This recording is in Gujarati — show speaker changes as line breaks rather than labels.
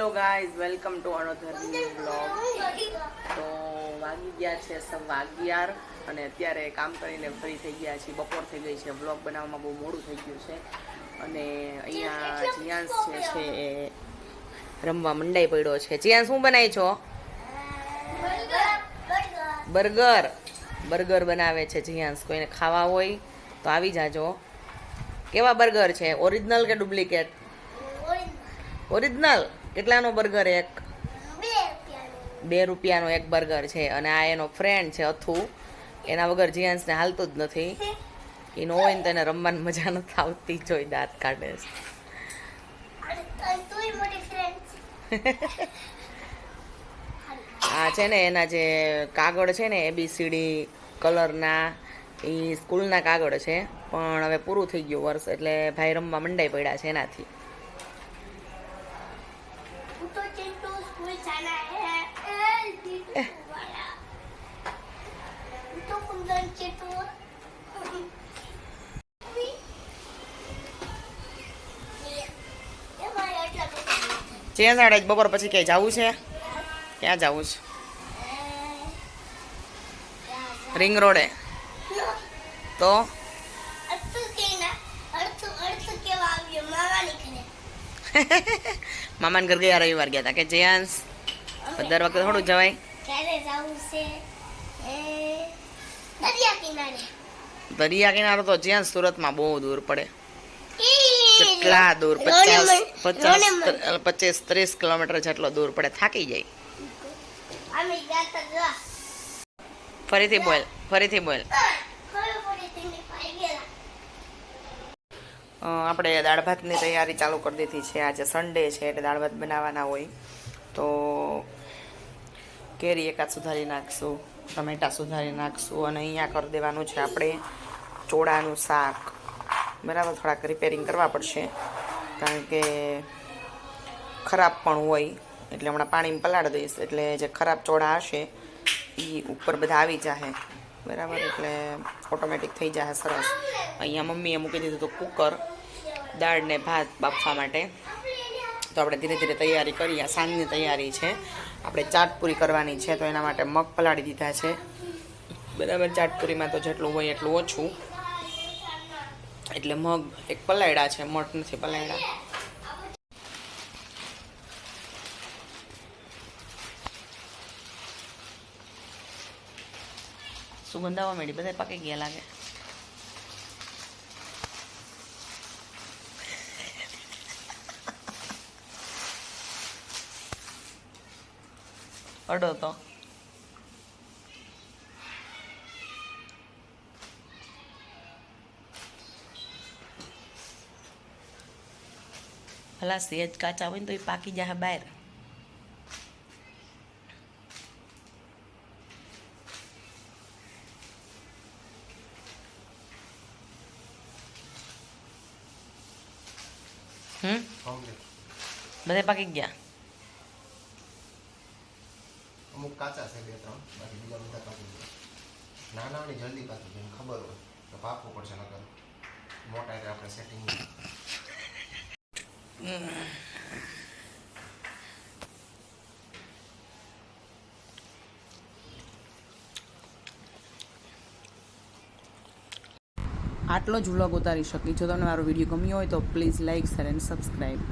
Hello guys, welcome to another new blog. તો વાગી ગયા છે 11:15 અને અત્યારે કામ કરીને ફ્રી થઈ ગયા છીએ. બપોર થઈ ગઈ છે. બ્લોગ બનાવવામાં બહુ મોડું થઈ ગયું છે અને અહીંયા જીયાંશ છે એ રમવા મંડાઈ પડ્યો છે. જીયાંશ શું બનાવી છો? બર્ગર બનાવે છે જીયાંશ. કોઈને ખાવા હોય તો આવી જાજો. કેવા બર્ગર છે? ઓરિજિનલ કે ડુપ્લિકેટ? ઓરિજિનલ. કેટલાનો બર્ગર? એક ₹2 એક બર્ગર છે. અને આ એનો ફ્રેન્ડ છે અથુ. એના વગર જીયાંશને હાલતું જ નથી. એ નો હોય ને તેને રમવાની મજા નથી આવતી. જોઈ દાંત કાઢે આ છે ને એના જે કાગળ છે ને ABCD કલરના, એ સ્કૂલના કાગળ છે, પણ હવે પૂરું થઈ ગયું વર્ષ એટલે ભાઈ રમવા મંડાઈ પડ્યા છે એનાથી. જ્યાં સાડે બપોર પછી ક્યાંય જવું છે? ક્યાં જવું છે? રિંગ રોડે. તો મામાને ઘર ગયા રવિવાર ગયા હતા કે જયાંશ? દર વખતે થોડું જવાય. દરિયા કિનારો તો જ્યાં સુરતમાં બહુ દૂર પડે. કેટલા દૂર? 25-30 કિલોમીટર જેટલો દૂર પડે. થાકી જાય. ફરીથી બોલ. આપણે દાળ ભાતની તૈયારી ચાલુ કરી દીધી છે. આજે સન્ડે છે એટલે દાળ ભાત બનાવવાના હોય. તો કેરી એકાદ સુધારી નાખશું, ટમેટા સુધારી નાખશું અને અહીંયા કરી દેવાનું છે આપણે ચોળાનું શાક. બરાબર, થોડાક રિપેરિંગ કરવા પડશે કારણ કે ખરાબ પણ હોય. એટલે હમણાં પાણીમાં પલાળી દઈશ એટલે જે ખરાબ ચોળા હશે એ ઉપર બધા આવી જશે. બરાબર, એટલે ઓટોમેટિક થઈ જશે સરસ. અહીંયા મમ્મીએ મૂકી દીધું હતું કુકર દાળ ને ભાત બાફવા માટે. તો આપણે ધીરે ધીરે તૈયારી કરીએ. સાંજની તૈયારી છે. આપણે ચાટપુરી કરવાની છે તો એના માટે મગ પલાળી દીધા છે. બરાબર, ચાટપુરીમાં તો જેટલું હોય એટલું ઓછું. એટલે મગ એક પલાળ્યા છે, મઠ નથી પલાળ્યા. સુગંધ આવવા માંડી. બધા પાકી ગયા લાગે. અડો તો ભલા સેજ કાચા હોય ને તો એ પાકી જાય બહાર. બધા પાકી ગયા.
અમુક કાચા છે 2-3, બાકી બીજા બધા પાકી ગયા. નાનાની જલ્દી પાકી જાય ખબર હોય તો પાકવું પડશે, નકર મોટા એટલે આપણે સેટિંગ. આટલો જ વ્લોગ ઉતારી શકી. જો તમને મારો વિડીયો ગમ્યો હોય તો please like, share and subscribe.